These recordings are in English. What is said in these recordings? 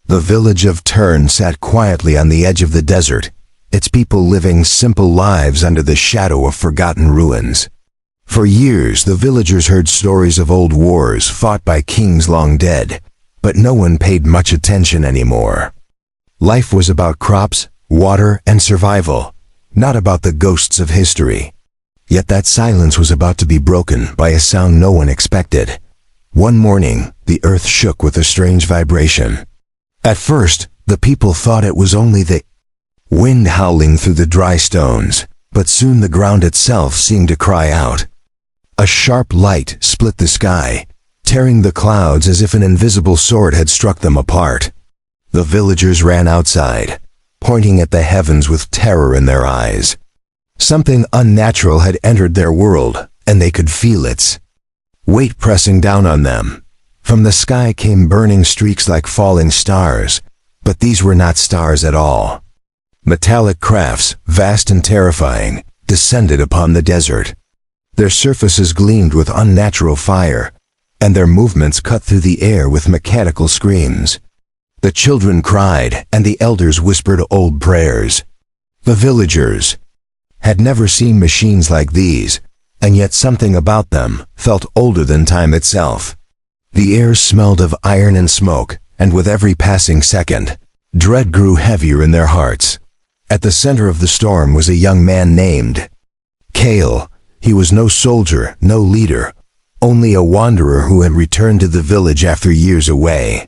The village of Tern sat quietly on the edge of the desert, its people living simple lives under the shadow of forgotten ruins. For years, the villagers heard stories of old wars fought by kings long dead, but no one paid much attention anymore. Life was about crops, water, and survival, not about the ghosts of history. Yet that silence was about to be broken by a sound no one expected. One morning, the earth shook with a strange vibration. At first, the people thought it was only the wind howling through the dry stones, but soon the ground itself seemed to cry out. A sharp light split the sky, tearing the clouds as if an invisible sword had struck them apart. The villagers ran outside, pointing at the heavens with terror in their eyes. Something unnatural had entered their world, and they could feel its weight pressing down on them. From the sky came burning streaks like falling stars, but these were not stars at all. Metallic crafts, vast and terrifying, descended upon the desert. Their surfaces gleamed with unnatural fire, and their movements cut through the air with mechanical screams. The children cried, and the elders whispered old prayers. The villagers had never seen machines like these, and yet something about them felt older than time itself. The air smelled of iron and smoke, and with every passing second, dread grew heavier in their hearts. At the center of the storm was a young man named Kale. He was no soldier, no leader, only a wanderer who had returned to the village after years away.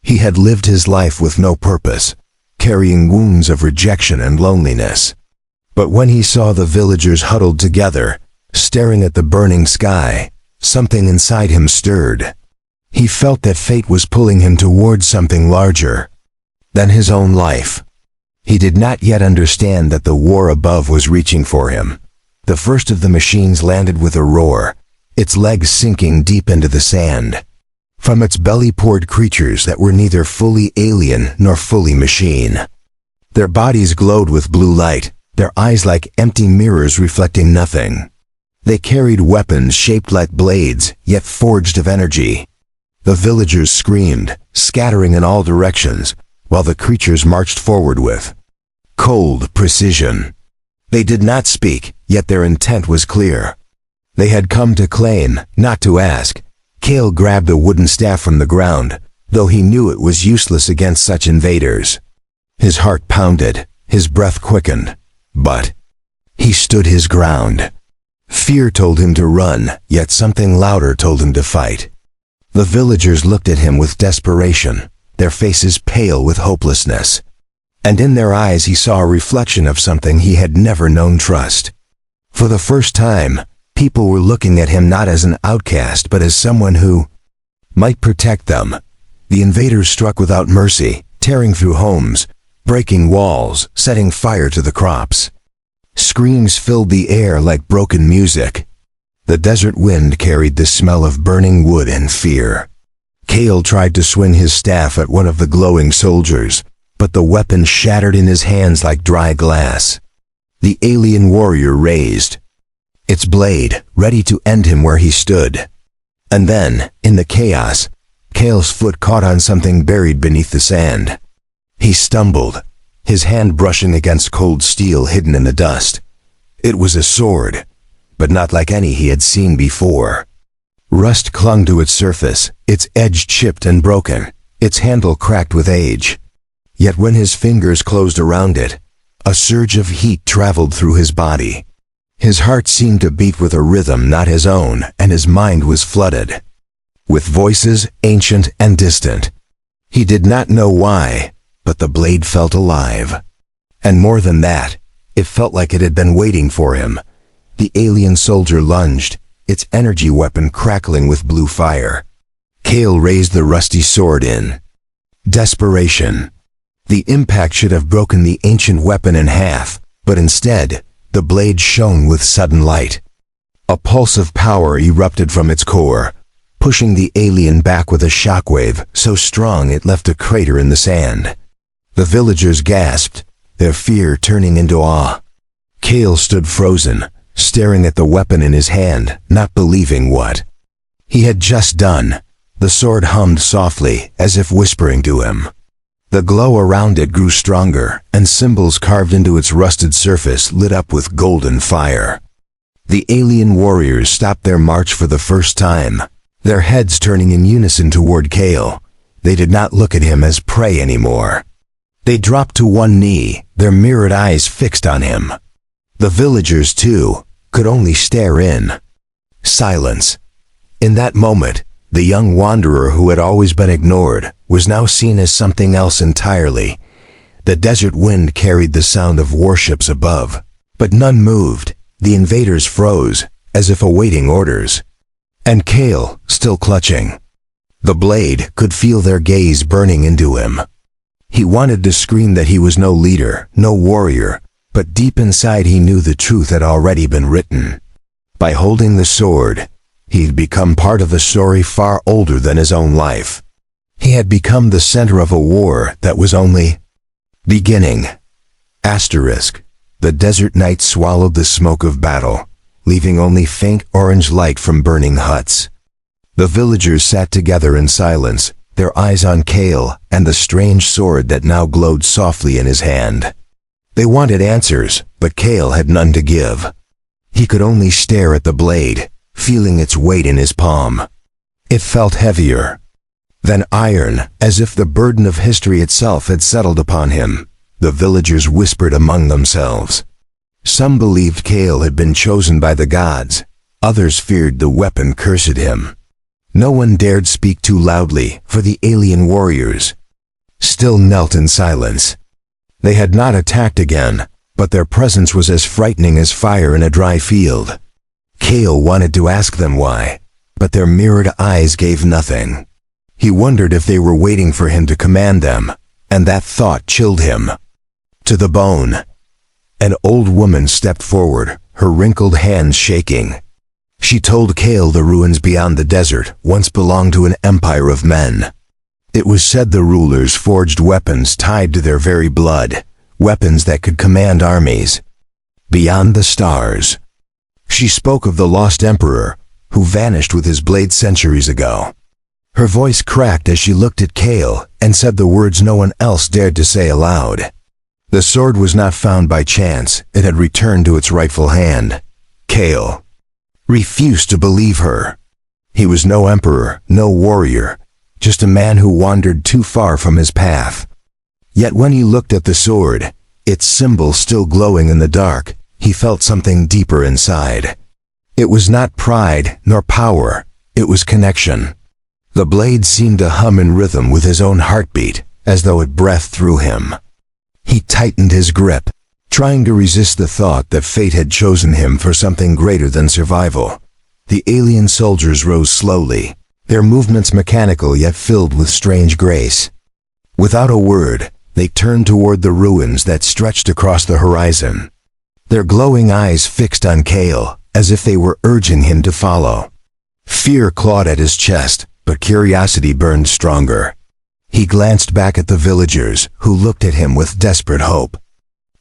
He had lived his life with no purpose, carrying wounds of rejection and loneliness. But when he saw the villagers huddled together, staring at the burning sky, something inside him stirred. He felt that fate was pulling him towards something larger than his own life. He did not yet understand that the war above was reaching for him. The first of the machines landed with a roar, its legs sinking deep into the sand. From its belly poured creatures that were neither fully alien nor fully machine. Their bodies glowed with blue light, their eyes like empty mirrors reflecting nothing. They carried weapons shaped like blades, yet forged of energy. The villagers screamed, scattering in all directions, while the creatures marched forward with cold precision. They did not speak, yet their intent was clear. They had come to claim, not to ask. Kale grabbed a wooden staff from the ground, though he knew it was useless against such invaders. His heart pounded, his breath quickened, but he stood his ground. Fear told him to run, yet something louder told him to fight. The villagers looked at him with desperation, their faces pale with hopelessness. And in their eyes he saw a reflection of something he had never known: trust. For the first time, people were looking at him not as an outcast but as someone who might protect them. The invaders struck without mercy, tearing through homes, breaking walls, setting fire to the crops. Screams filled the air like broken music. The desert wind carried the smell of burning wood and fear. Kale tried to swing his staff at one of the glowing soldiers, but the weapon shattered in his hands like dry glass. The alien warrior raised its blade, ready to end him where he stood. And then, in the chaos, Kale's foot caught on something buried beneath the sand. He stumbled, his hand brushing against cold steel hidden in the dust. It was a sword, but not like any he had seen before. Rust clung to its surface, its edge chipped and broken, its handle cracked with age. Yet when his fingers closed around it, a surge of heat traveled through his body. His heart seemed to beat with a rhythm not his own, and his mind was flooded with voices ancient and distant. He did not know why, but the blade felt alive. And more than that, it felt like it had been waiting for him. The alien soldier lunged, its energy weapon crackling with blue fire. Kale raised the rusty sword in desperation. The impact should have broken the ancient weapon in half, but instead, the blade shone with sudden light. A pulse of power erupted from its core, pushing the alien back with a shockwave so strong it left a crater in the sand. The villagers gasped, their fear turning into awe. Kale stood frozen, staring at the weapon in his hand, not believing what he had just done. The sword hummed softly, as if whispering to him. The glow around it grew stronger, and symbols carved into its rusted surface lit up with golden fire. The alien warriors stopped their march for the first time, their heads turning in unison toward Kale. They did not look at him as prey anymore. They dropped to one knee, their mirrored eyes fixed on him. The villagers, too, could only stare in silence. In that moment, the young wanderer who had always been ignored was now seen as something else entirely. The desert wind carried the sound of warships above, but none moved. The invaders froze, as if awaiting orders. And Kale, still clutching the blade, could feel their gaze burning into him. He wanted to scream that he was no leader, no warrior, but deep inside he knew the truth had already been written. By holding the sword, he'd become part of a story far older than his own life. He had become the center of a war that was only beginning. The desert night swallowed the smoke of battle, leaving only faint orange light from burning huts. The villagers sat together in silence, their eyes on Kale and the strange sword that now glowed softly in his hand. They wanted answers, but Kale had none to give. He could only stare at the blade, feeling its weight in his palm. It felt heavier than iron, as if the burden of history itself had settled upon him. The villagers whispered among themselves. Some believed Kale had been chosen by the gods. Others feared the weapon cursed him. No one dared speak too loudly, for the alien warriors still knelt in silence. They had not attacked again, but their presence was as frightening as fire in a dry field. Kale wanted to ask them why, but their mirrored eyes gave nothing. He wondered if they were waiting for him to command them, and that thought chilled him to the bone. An old woman stepped forward, her wrinkled hands shaking. She told Kale the ruins beyond the desert once belonged to an empire of men. It was said the rulers forged weapons tied to their very blood, weapons that could command armies beyond the stars. She spoke of the lost emperor, who vanished with his blade centuries ago. Her voice cracked as she looked at Kale and said the words no one else dared to say aloud. The sword was not found by chance, it had returned to its rightful hand. Kale refused to believe her. He was no emperor, no warrior, just a man who wandered too far from his path. Yet when he looked at the sword, its symbol still glowing in the dark, he felt something deeper inside. It was not pride nor power, it was connection. The blade seemed to hum in rhythm with his own heartbeat, as though it breathed through him. He tightened his grip, trying to resist the thought that fate had chosen him for something greater than survival. The alien soldiers rose slowly, their movements mechanical yet filled with strange grace. Without a word, they turned toward the ruins that stretched across the horizon, their glowing eyes fixed on Kale, as if they were urging him to follow. Fear clawed at his chest, but curiosity burned stronger. He glanced back at the villagers, who looked at him with desperate hope.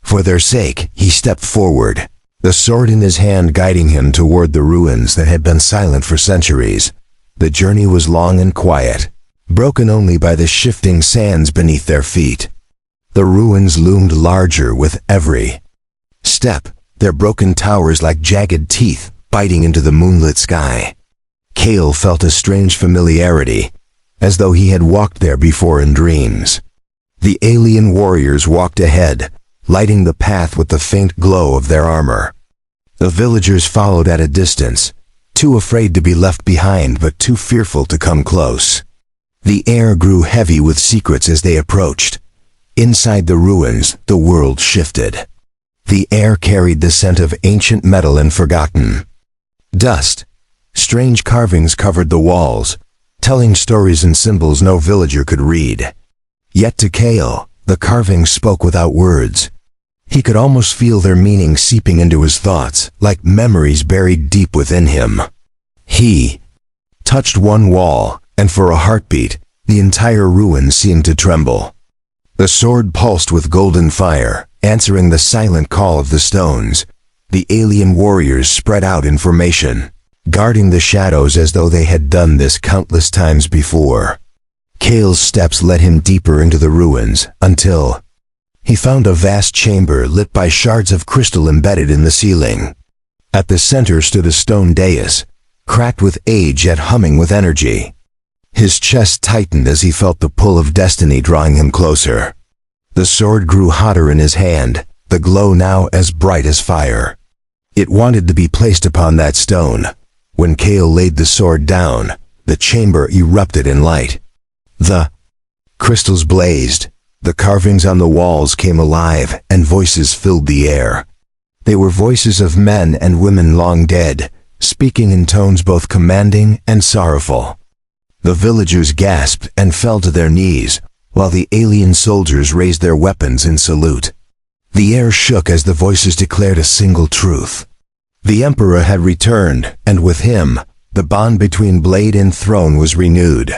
For their sake, he stepped forward, the sword in his hand guiding him toward the ruins that had been silent for centuries. The journey was long and quiet, broken only by the shifting sands beneath their feet. The ruins loomed larger with every step, their broken towers like jagged teeth biting into the moonlit sky. Kale felt a strange familiarity, as though he had walked there before in dreams. The alien warriors walked ahead, lighting the path with the faint glow of their armor. The villagers followed at a distance, too afraid to be left behind but too fearful to come close. The air grew heavy with secrets as they approached. Inside the ruins, the world shifted. The air carried the scent of ancient metal and forgotten dust. Strange carvings covered the walls, telling stories and symbols no villager could read. Yet to Kale, the carvings spoke without words. He could almost feel their meaning seeping into his thoughts, like memories buried deep within him. He touched one wall, and for a heartbeat, the entire ruin seemed to tremble. The sword pulsed with golden fire, answering the silent call of the stones. The alien warriors spread out in formation, guarding the shadows as though they had done this countless times before. Kale's steps led him deeper into the ruins, until he found a vast chamber lit by shards of crystal embedded in the ceiling. At the center stood a stone dais, cracked with age yet humming with energy. His chest tightened as he felt the pull of destiny drawing him closer. The sword grew hotter in his hand, the glow now as bright as fire. It wanted to be placed upon that stone. When Kale laid the sword down, the chamber erupted in light. The crystals blazed, the carvings on the walls came alive, and voices filled the air. They were voices of men and women long dead, speaking in tones both commanding and sorrowful. The villagers gasped and fell to their knees, while the alien soldiers raised their weapons in salute. The air shook as the voices declared a single truth. The Emperor had returned, and with him, the bond between blade and throne was renewed.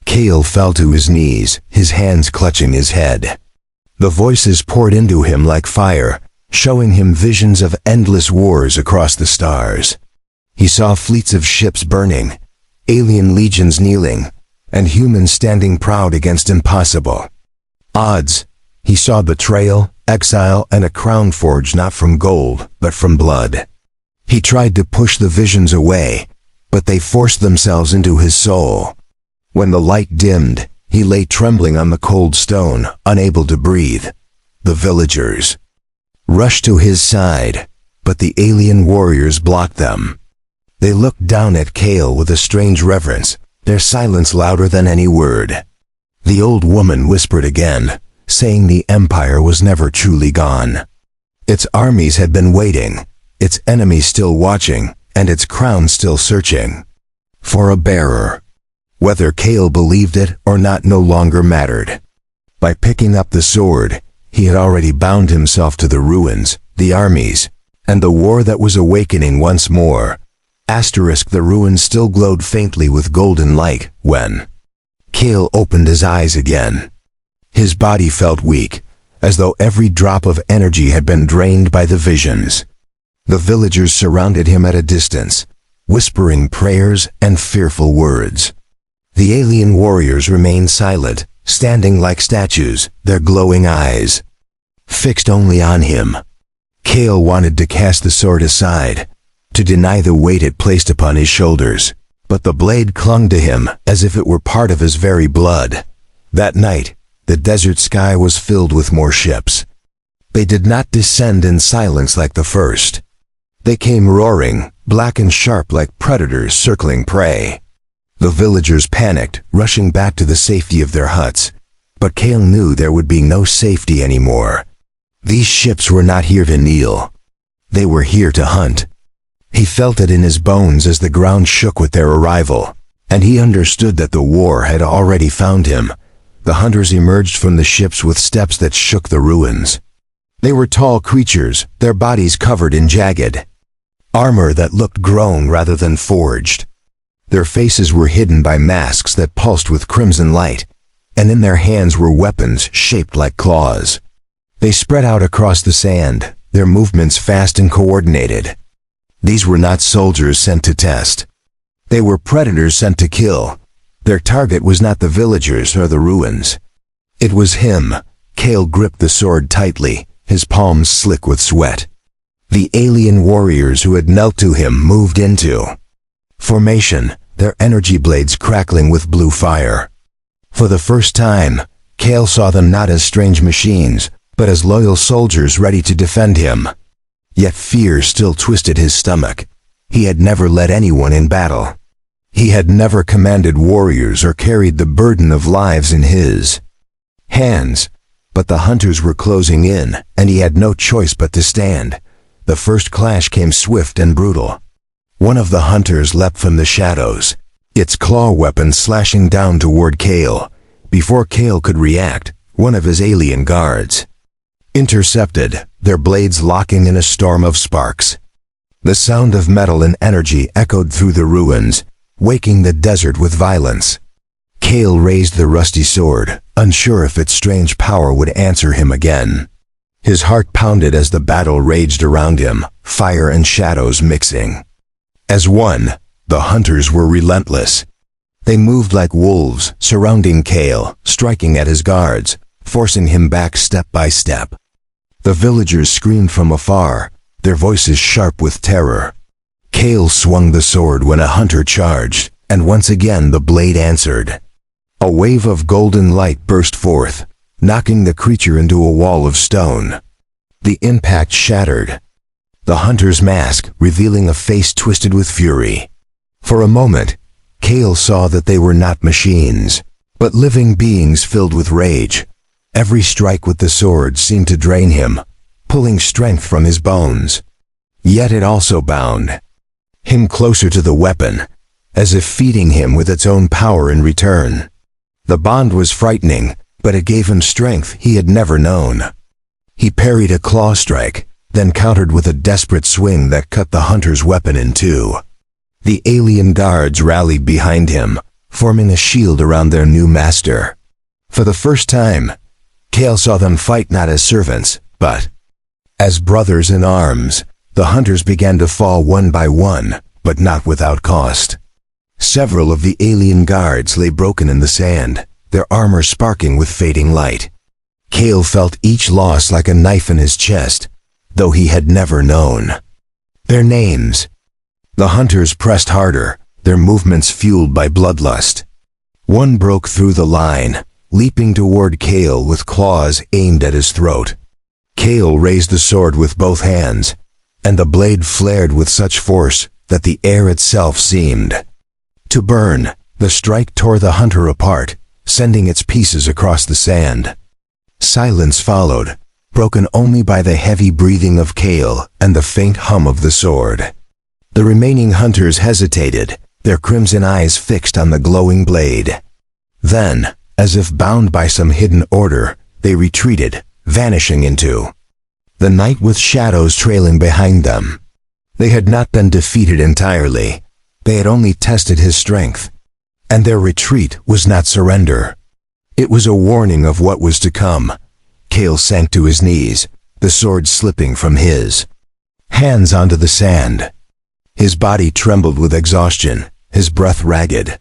Kale fell to his knees, his hands clutching his head. The voices poured into him like fire, showing him visions of endless wars across the stars. He saw fleets of ships burning, alien legions kneeling, and humans standing proud against impossible odds. He saw betrayal, exile, and a crown forged not from gold, but from blood. He tried to push the visions away, but they forced themselves into his soul. When the light dimmed, he lay trembling on the cold stone, unable to breathe. The villagers rushed to his side, but the alien warriors blocked them. They looked down at Kale with a strange reverence, their silence louder than any word. The old woman whispered again, saying the empire was never truly gone. Its armies had been waiting, its enemies still watching, and its crown still searching for a bearer. Whether Kale believed it or not no longer mattered. By picking up the sword, he had already bound himself to the ruins, the armies, and the war that was awakening once more. The ruins still glowed faintly with golden light when Kale opened his eyes again. His body felt weak, as though every drop of energy had been drained by the visions. The villagers surrounded him at a distance, whispering prayers and fearful words. The alien warriors remained silent, standing like statues, their glowing eyes fixed only on him. Kale wanted to cast the sword aside, to deny the weight it placed upon his shoulders, but the blade clung to him as if it were part of his very blood. That night, the desert sky was filled with more ships. They did not descend in silence like the first. They came roaring, black and sharp like predators circling prey. The villagers panicked, rushing back to the safety of their huts, but Kale knew there would be no safety anymore. These ships were not here to kneel. They were here to hunt. He felt it in his bones as the ground shook with their arrival, and he understood that the war had already found him. The hunters emerged from the ships with steps that shook the ruins. They were tall creatures, their bodies covered in jagged armor that looked grown rather than forged. Their faces were hidden by masks that pulsed with crimson light, and in their hands were weapons shaped like claws. They spread out across the sand, their movements fast and coordinated. These were not soldiers sent to test. They were predators sent to kill. Their target was not the villagers or the ruins. It was him. Kale gripped the sword tightly, his palms slick with sweat. The alien warriors who had knelt to him moved into formation, their energy blades crackling with blue fire. For the first time, Kale saw them not as strange machines, but as loyal soldiers ready to defend him. Yet fear still twisted his stomach. He had never led anyone in battle. He had never commanded warriors or carried the burden of lives in his hands. But the hunters were closing in, and he had no choice but to stand. The first clash came swift and brutal. One of the hunters leapt from the shadows, its claw weapon slashing down toward Kale. Before Kale could react, one of his alien guards intercepted, their blades locking in a storm of sparks. The sound of metal and energy echoed through the ruins, waking the desert with violence. Kale raised the rusty sword, unsure if its strange power would answer him again. His heart pounded as the battle raged around him, fire and shadows mixing. As one, the hunters were relentless. They moved like wolves, surrounding Kale, striking at his guards, forcing him back step by step. The villagers screamed from afar, their voices sharp with terror. Kale swung the sword when a hunter charged, and once again the blade answered. A wave of golden light burst forth, knocking the creature into a wall of stone. The impact shattered the hunter's mask, revealing a face twisted with fury. For a moment, Kale saw that they were not machines, but living beings filled with rage. Every strike with the sword seemed to drain him, pulling strength from his bones. Yet it also bound him closer to the weapon, as if feeding him with its own power in return. The bond was frightening, but it gave him strength he had never known. He parried a claw strike, then countered with a desperate swing that cut the hunter's weapon in two. The alien guards rallied behind him, forming a shield around their new master. For the first time, Kale saw them fight not as servants, but as brothers in arms. The hunters began to fall one by one, but not without cost. Several of the alien guards lay broken in the sand, their armor sparking with fading light. Kale felt each loss like a knife in his chest, though he had never known their names. The hunters pressed harder, their movements fueled by bloodlust. One broke through the line, leaping toward Kale with claws aimed at his throat. Kale raised the sword with both hands, and the blade flared with such force that the air itself seemed to burn. The strike tore the hunter apart, sending its pieces across the sand. Silence followed, broken only by the heavy breathing of Kale and the faint hum of the sword. The remaining hunters hesitated, their crimson eyes fixed on the glowing blade. Then, as if bound by some hidden order, they retreated, vanishing into the night with shadows trailing behind them. They had not been defeated entirely. They had only tested his strength. And their retreat was not surrender. It was a warning of what was to come. Kale sank to his knees, the sword slipping from his hands onto the sand. His body trembled with exhaustion, his breath ragged.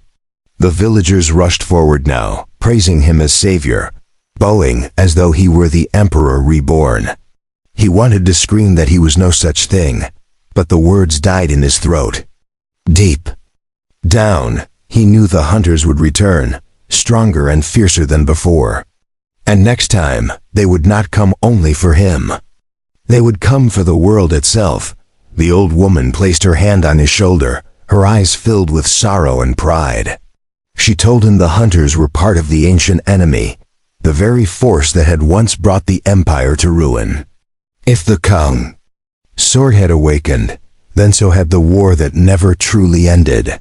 The villagers rushed forward now, praising him as savior, bowing as though he were the emperor reborn. He wanted to scream that he was no such thing, but the words died in his throat. Deep down, he knew the hunters would return, stronger and fiercer than before. And next time, they would not come only for him. They would come for the world itself. The old woman placed her hand on his shoulder, her eyes filled with sorrow and pride. She told him the hunters were part of the ancient enemy, the very force that had once brought the empire to ruin. If the Kung sword had awakened, then so had the war that never truly ended.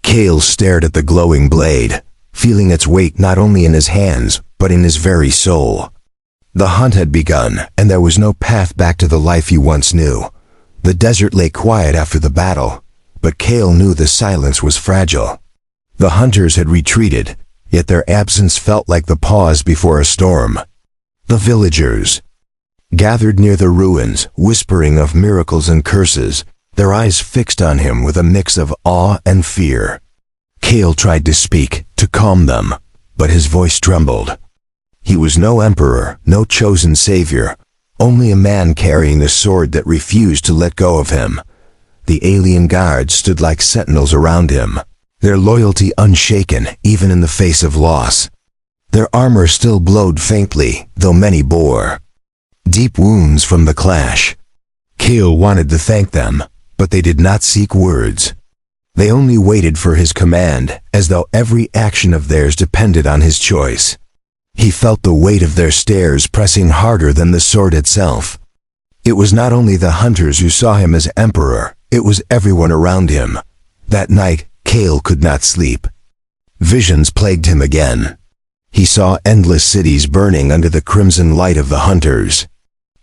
Kale stared at the glowing blade, feeling its weight not only in his hands, but in his very soul. The hunt had begun, and there was no path back to the life he once knew. The desert lay quiet after the battle, but Kale knew the silence was fragile. The hunters had retreated, yet their absence felt like the pause before a storm. The villagers gathered near the ruins, whispering of miracles and curses, their eyes fixed on him with a mix of awe and fear. Kale tried to speak, to calm them, but his voice trembled. He was no emperor, no chosen savior, only a man carrying a sword that refused to let go of him. The alien guards stood like sentinels around him, their loyalty unshaken even in the face of loss. Their armor still glowed faintly, though many bore deep wounds from the clash. Kale wanted to thank them, but they did not seek words. They only waited for his command, as though every action of theirs depended on his choice. He felt the weight of their stares pressing harder than the sword itself. It was not only the hunters who saw him as emperor, it was everyone around him. That night, Kale could not sleep. Visions plagued him again. He saw endless cities burning under the crimson light of the hunters.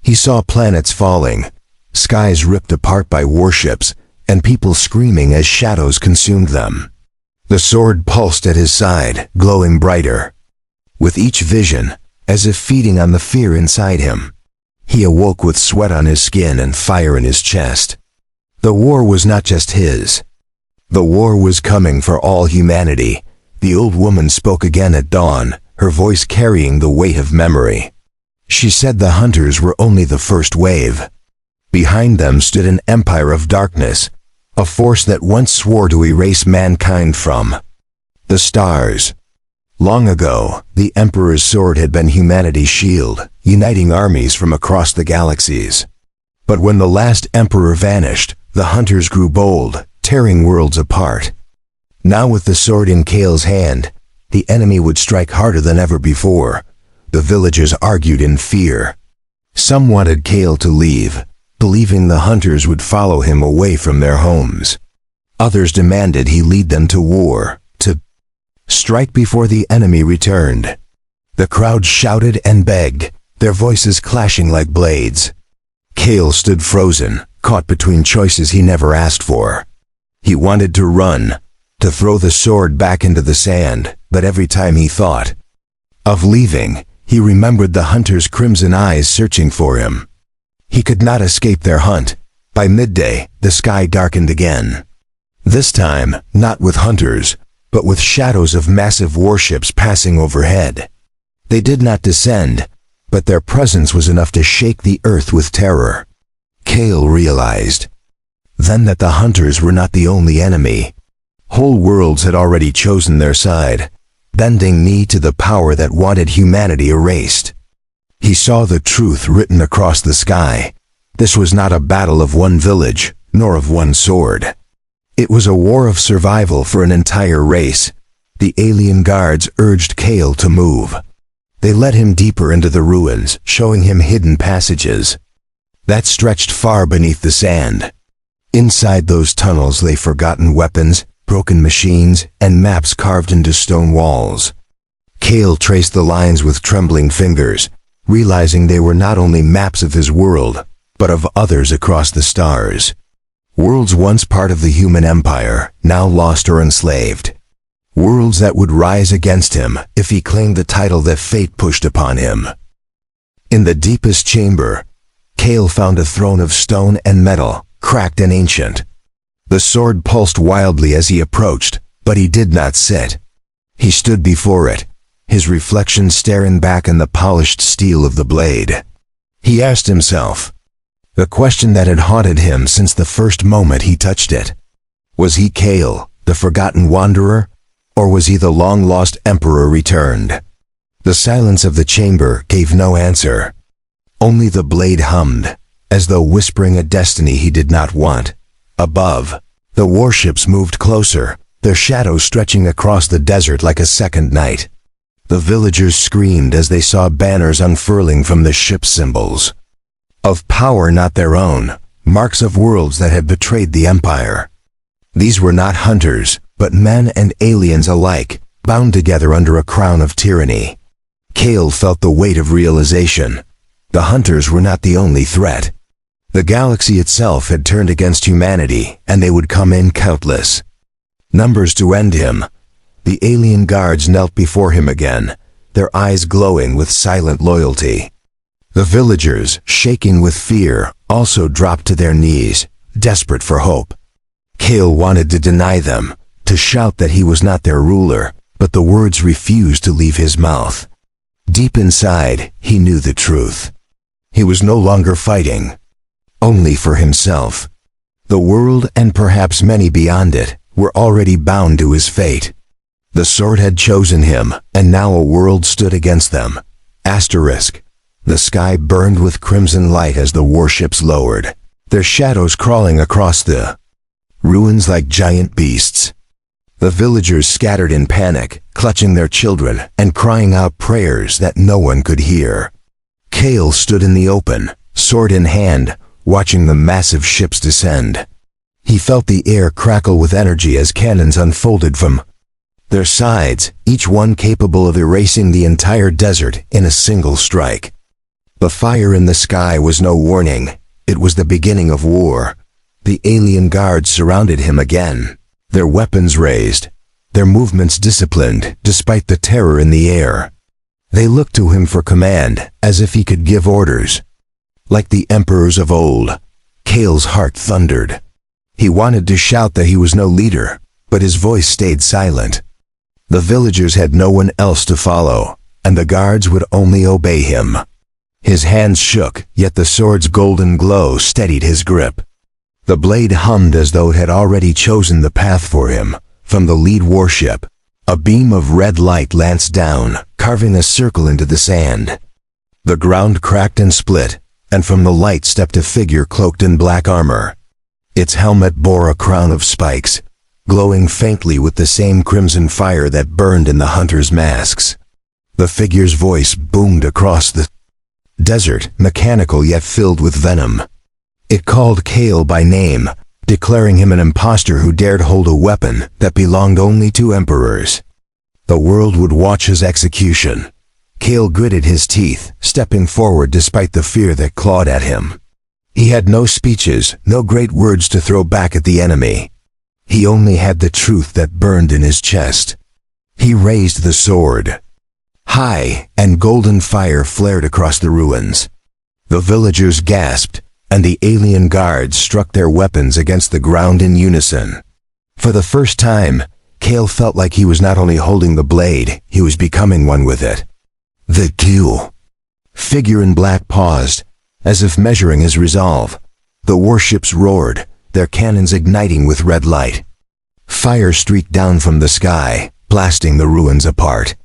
He saw planets falling, skies ripped apart by warships, and people screaming as shadows consumed them. The sword pulsed at his side, glowing brighter. With each vision, as if feeding on the fear inside him, he awoke with sweat on his skin and fire in his chest. The war was not just his. The war was coming for all humanity, The old woman spoke again at dawn, her voice carrying the weight of memory. She said the hunters were only the first wave. Behind them stood an empire of darkness, a force that once swore to erase mankind from the stars. Long ago, the Emperor's sword had been humanity's shield, uniting armies from across the galaxies. But when the last Emperor vanished, the hunters grew bold, tearing worlds apart. Now with the sword in Kale's hand, the enemy would strike harder than ever before. The villagers argued in fear. Some wanted Kale to leave, believing the hunters would follow him away from their homes. Others demanded he lead them to war, to strike before the enemy returned. The crowd shouted and begged, their voices clashing like blades. Kale stood frozen, caught between choices he never asked for. He wanted to run, to throw the sword back into the sand, but every time he thought of leaving, he remembered the hunters' crimson eyes searching for him. He could not escape their hunt. By midday, the sky darkened again. This time, not with hunters, but with shadows of massive warships passing overhead. They did not descend, but their presence was enough to shake the earth with terror. Kale realized then that the hunters were not the only enemy. Whole worlds had already chosen their side, bending knee to the power that wanted humanity erased. He saw the truth written across the sky. This was not a battle of one village, nor of one sword. It was a war of survival for an entire race. The alien guards urged Kale to move. They led him deeper into the ruins, showing him hidden passages that stretched far beneath the sand. Inside those tunnels lay forgotten weapons, broken machines, and maps carved into stone walls. Kale traced the lines with trembling fingers, realizing they were not only maps of his world, but of others across the stars. Worlds once part of the human empire, now lost or enslaved. Worlds that would rise against him if he claimed the title that fate pushed upon him. In the deepest chamber, Kale found a throne of stone and metal, cracked and ancient. The sword pulsed wildly as he approached, but he did not sit. He stood before it, his reflection staring back in the polished steel of the blade. He asked himself the question that had haunted him since the first moment he touched it. Was he Kale, the forgotten wanderer, or was he the long-lost emperor returned? The silence of the chamber gave no answer. Only the blade hummed, as though whispering a destiny he did not want. Above, the warships moved closer, their shadows stretching across the desert like a second night. The villagers screamed as they saw banners unfurling from the ship's symbols. Of power not their own, marks of worlds that had betrayed the empire. These were not hunters, but men and aliens alike, bound together under a crown of tyranny. Kale felt the weight of realization. The hunters were not the only threat. The galaxy itself had turned against humanity, and they would come in countless numbers to end him. The alien guards knelt before him again, their eyes glowing with silent loyalty. The villagers, shaking with fear, also dropped to their knees, desperate for hope. Kale wanted to deny them, to shout that he was not their ruler, but the words refused to leave his mouth. Deep inside, he knew the truth. He was no longer fighting, only for himself. The world, and perhaps many beyond it, were already bound to his fate. The sword had chosen him, and now a world stood against them. Asterisk. The sky burned with crimson light as the warships lowered, their shadows crawling across the ruins like giant beasts. The villagers scattered in panic, clutching their children and crying out prayers that no one could hear. Kale stood in the open, sword in hand, watching the massive ships descend. He felt the air crackle with energy as cannons unfolded from their sides, each one capable of erasing the entire desert in a single strike. The fire in the sky was no warning. It was the beginning of war. The alien guards surrounded him again, their weapons raised, their movements disciplined despite the terror in the air. They looked to him for command, as if he could give orders. Like the emperors of old, Kale's heart thundered. He wanted to shout that he was no leader, but his voice stayed silent. The villagers had no one else to follow, and the guards would only obey him. His hands shook, yet the sword's golden glow steadied his grip. The blade hummed as though it had already chosen the path for him. From the lead warship, a beam of red light lanced down, carving a circle into the sand. The ground cracked and split, and from the light stepped a figure cloaked in black armor. Its helmet bore a crown of spikes, glowing faintly with the same crimson fire that burned in the hunters' masks. The figure's voice boomed across the desert, mechanical yet filled with venom. It called Kale by name, declaring him an impostor who dared hold a weapon that belonged only to emperors. The world would watch his execution. Kale gritted his teeth, stepping forward despite the fear that clawed at him. He had no speeches, no great words to throw back at the enemy. He only had the truth that burned in his chest. He raised the sword high, and golden fire flared across the ruins. The villagers gasped, and the alien guards struck their weapons against the ground in unison. For the first time, Kale felt like he was not only holding the blade, he was becoming one with it. The duel. Figure in black paused, as if measuring his resolve. The warships roared, their cannons igniting with red light. Fire streaked down from the sky, blasting the ruins apart.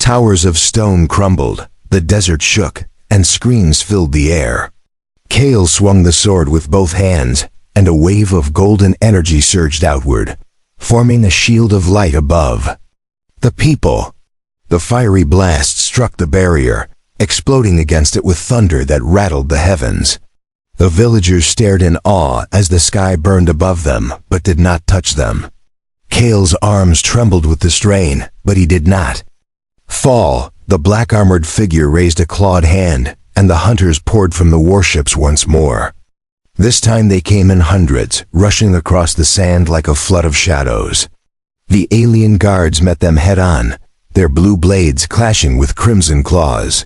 Towers of stone crumbled, the desert shook, and screams filled the air. Kale swung the sword with both hands, and a wave of golden energy surged outward, forming a shield of light above. The people. The fiery blast struck the barrier, exploding against it with thunder that rattled the heavens. The villagers stared in awe as the sky burned above them, but did not touch them. Kale's arms trembled with the strain, but he did not fall. The black-armored figure raised a clawed hand, and the hunters poured from the warships once more. This time they came in hundreds, rushing across the sand like a flood of shadows. The alien guards met them head-on, their blue blades clashing with crimson claws.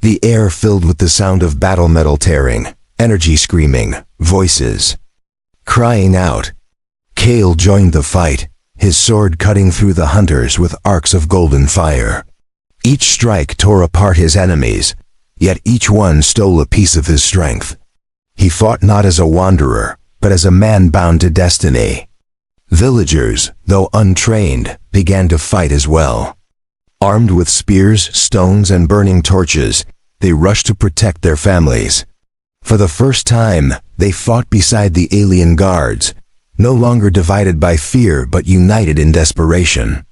The air filled with the sound of battle metal tearing, energy screaming, voices crying out. Kale joined the fight, his sword cutting through the hunters with arcs of golden fire. Each strike tore apart his enemies, yet each one stole a piece of his strength. He fought not as a wanderer, but as a man bound to destiny. Villagers, though untrained, began to fight as well. Armed with spears, stones, and burning torches, they rushed to protect their families. For the first time, they fought beside the alien guards, no longer divided by fear but united in desperation.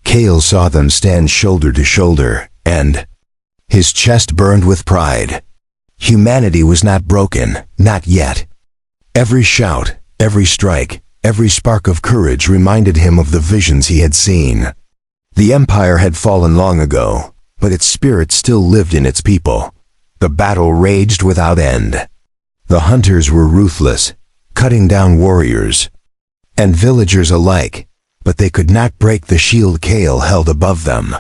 Kale saw them stand shoulder to shoulder, and his chest burned with pride. Humanity was not broken, not yet. Every shout, every strike, every spark of courage reminded him of the visions he had seen. The empire had fallen long ago, but its spirit still lived in its people. The battle raged without end. The hunters were ruthless, cutting down warriors and villagers alike, but they could not break the shield Kale held above them.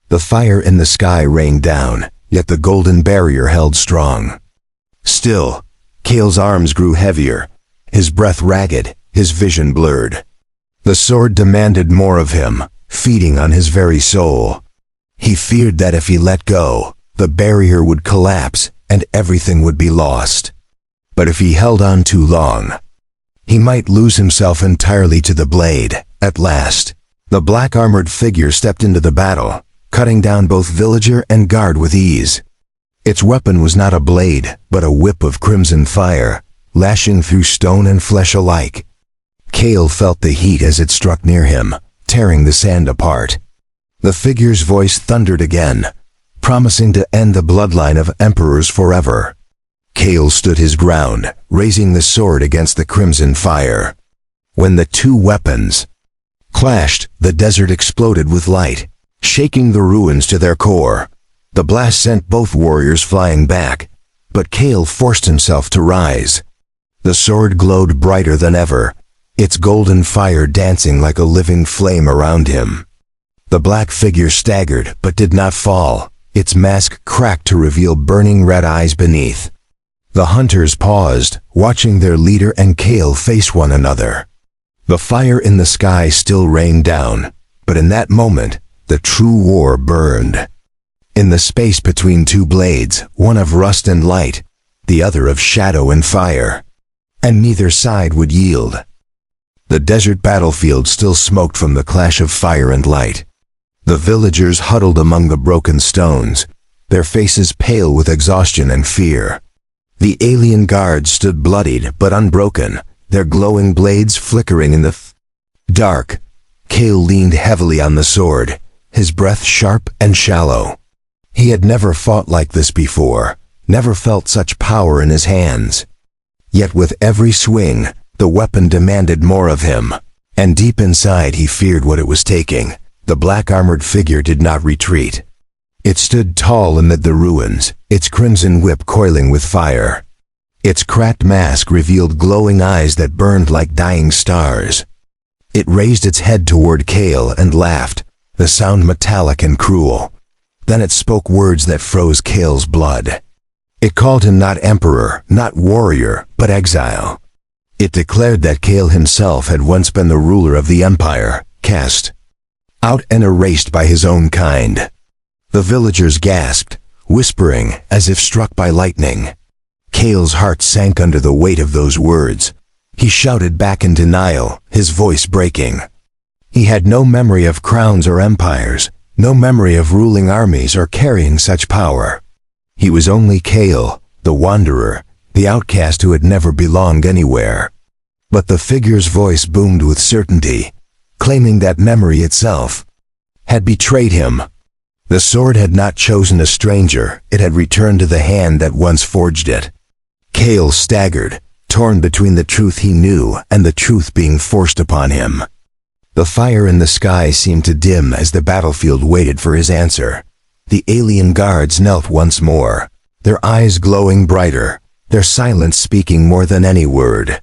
The fire in the sky rained down, yet the golden barrier held strong. Still, Kale's arms grew heavier, his breath ragged, his vision blurred. The sword demanded more of him, feeding on his very soul. He feared that if he let go, the barrier would collapse and everything would be lost. But if he held on too long, he might lose himself entirely to the blade. At last, the black-armored figure stepped into the battle, cutting down both villager and guard with ease. Its weapon was not a blade, but a whip of crimson fire, lashing through stone and flesh alike. Kale felt the heat as it struck near him, tearing the sand apart. The figure's voice thundered again, promising to end the bloodline of emperors forever. Kale stood his ground, raising the sword against the crimson fire. When the two weapons clashed, the desert exploded with light, shaking the ruins to their core. The blast sent both warriors flying back, but Kale forced himself to rise. The sword glowed brighter than ever, its golden fire dancing like a living flame around him. The black figure staggered but did not fall, its mask cracked to reveal burning red eyes beneath. The hunters paused, watching their leader and Kale face one another. The fire in the sky still rained down, But in that moment, the true war burned. In the space between two blades, one of rust and light, the other of shadow and fire. And neither side would yield. The desert battlefield still smoked from the clash of fire and light. The villagers huddled among the broken stones, their faces pale with exhaustion and fear. The alien guards stood bloodied but unbroken, their glowing blades flickering in the dark. Kale leaned heavily on the sword, his breath sharp and shallow. He had never fought like this before, never felt such power in his hands. Yet with every swing, the weapon demanded more of him, and deep inside he feared what it was taking. The black-armored figure did not retreat. It stood tall amid the ruins, its crimson whip coiling with fire. Its cracked mask revealed glowing eyes that burned like dying stars. It raised its head toward Kale and laughed, the sound metallic and cruel. Then it spoke words that froze Kale's blood. It called him not emperor, not warrior, but exile. It declared that Kale himself had once been the ruler of the empire, cast out and erased by his own kind. The villagers gasped, whispering as if struck by lightning. Kale's heart sank under the weight of those words. He shouted back in denial, his voice breaking. He had no memory of crowns or empires, no memory of ruling armies or carrying such power. He was only Kale, the wanderer, the outcast who had never belonged anywhere. But the figure's voice boomed with certainty, claiming that memory itself had betrayed him. The sword had not chosen a stranger, it had returned to the hand that once forged it. Kale staggered, torn between the truth he knew and the truth being forced upon him. The fire in the sky seemed to dim as the battlefield waited for his answer. The alien guards knelt once more, their eyes glowing brighter, their silence speaking more than any word.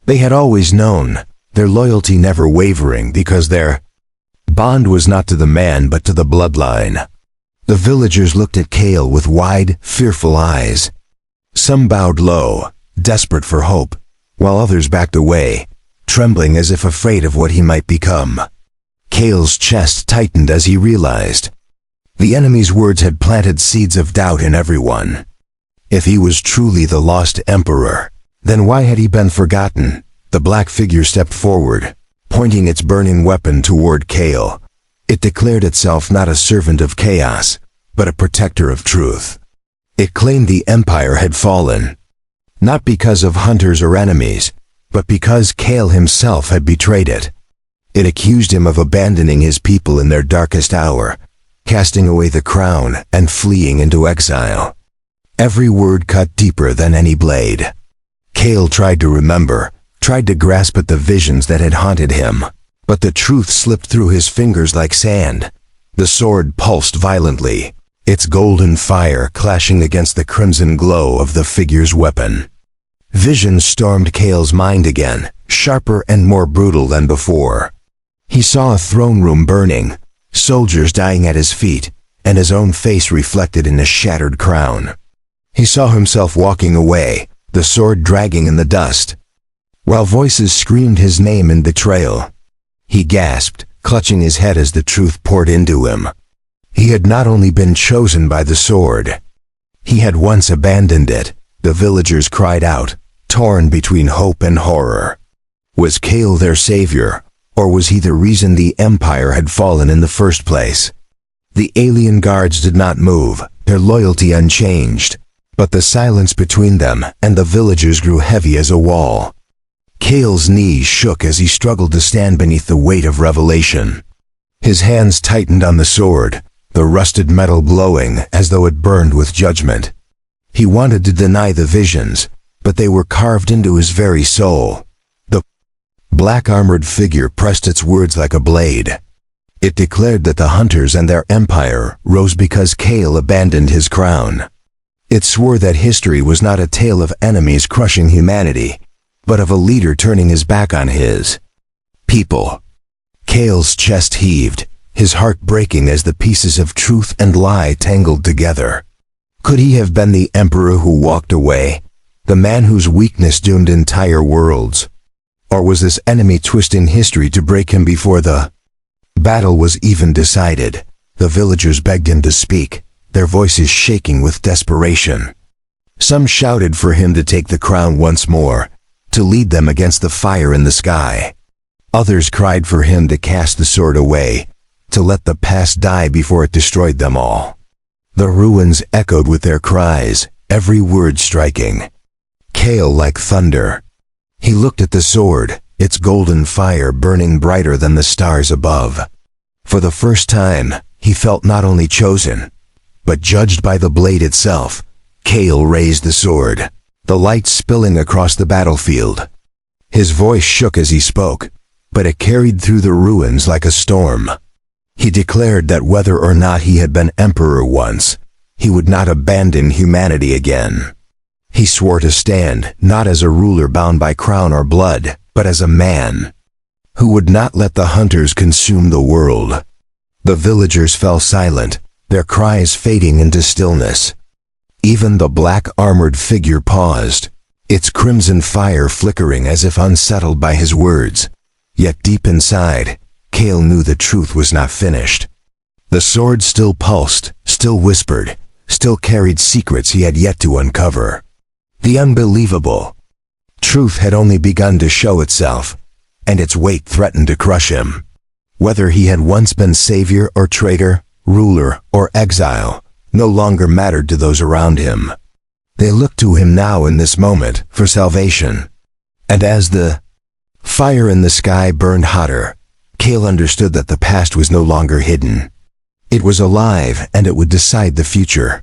They had always known, their loyalty never wavering because their bond was not to the man but to the bloodline. The villagers looked at Kale with wide, fearful eyes. Some bowed low, desperate for hope, while others backed away, trembling as if afraid of what he might become. Kale's chest tightened as he realized. The enemy's words had planted seeds of doubt in everyone. If he was truly the lost emperor, then why had he been forgotten? The black figure stepped forward, pointing its burning weapon toward Kale. It declared itself not a servant of chaos, but a protector of truth. It claimed the empire had fallen, not because of hunters or enemies, but because Kale himself had betrayed it. It accused him of abandoning his people in their darkest hour, casting away the crown and fleeing into exile. Every word cut deeper than any blade. Kale tried to remember, tried to grasp at the visions that had haunted him, but the truth slipped through his fingers like sand. The sword pulsed violently, its golden fire clashing against the crimson glow of the figure's weapon. Visions stormed Kale's mind again, sharper and more brutal than before. He saw a throne room burning, soldiers dying at his feet, and his own face reflected in a shattered crown. He saw himself walking away, the sword dragging in the dust, while voices screamed his name in betrayal. He gasped, clutching his head as the truth poured into him. He had not only been chosen by the sword, he had once abandoned it. The villagers cried out, torn between hope and horror. Was Kale their savior, or was he the reason the empire had fallen in the first place? The alien guards did not move, their loyalty unchanged, but the silence between them and the villagers grew heavy as a wall. Kale's knees shook as he struggled to stand beneath the weight of revelation. His hands tightened on the sword, the rusted metal glowing as though it burned with judgment. He wanted to deny the visions, but they were carved into his very soul. The black-armored figure pressed its words like a blade. It declared that the hunters and their empire rose because Kale abandoned his crown. It swore that history was not a tale of enemies crushing humanity, but of a leader turning his back on his people. Kale's chest heaved, his heart breaking as the pieces of truth and lie tangled together. Could he have been the emperor who walked away, the man whose weakness doomed entire worlds? Or was this enemy twisting history to break him before the Battle was even decided. The villagers begged him to speak, their voices shaking with desperation. Some shouted for him to take the crown once more, to lead them against the fire in the sky. Others cried for him to cast the sword away, to let the past die before it destroyed them all. The ruins echoed with their cries, every word striking. Kale like thunder. He looked at the sword, its golden fire burning brighter than the stars above. For the first time, he felt not only chosen, but judged by the blade itself. Kale raised the sword, the light spilling across the battlefield. His voice shook as he spoke, but it carried through the ruins like a storm. He declared that whether or not he had been emperor once, he would not abandon humanity again. He swore to stand, not as a ruler bound by crown or blood, but as a man who would not let the hunters consume the world. The villagers fell silent, their cries fading into stillness. Even the black armored figure paused, its crimson fire flickering as if unsettled by his words. Yet deep inside, Kale knew the truth was not finished. The sword still pulsed, still whispered, still carried secrets he had yet to uncover. The unbelievable truth had only begun to show itself, and its weight threatened to crush him. Whether he had once been savior or traitor, ruler or exile, no longer mattered to those around him. They looked to him now in this moment for salvation. And as the fire in the sky burned hotter, Kale understood that the past was no longer hidden. It was alive, and it would decide the future.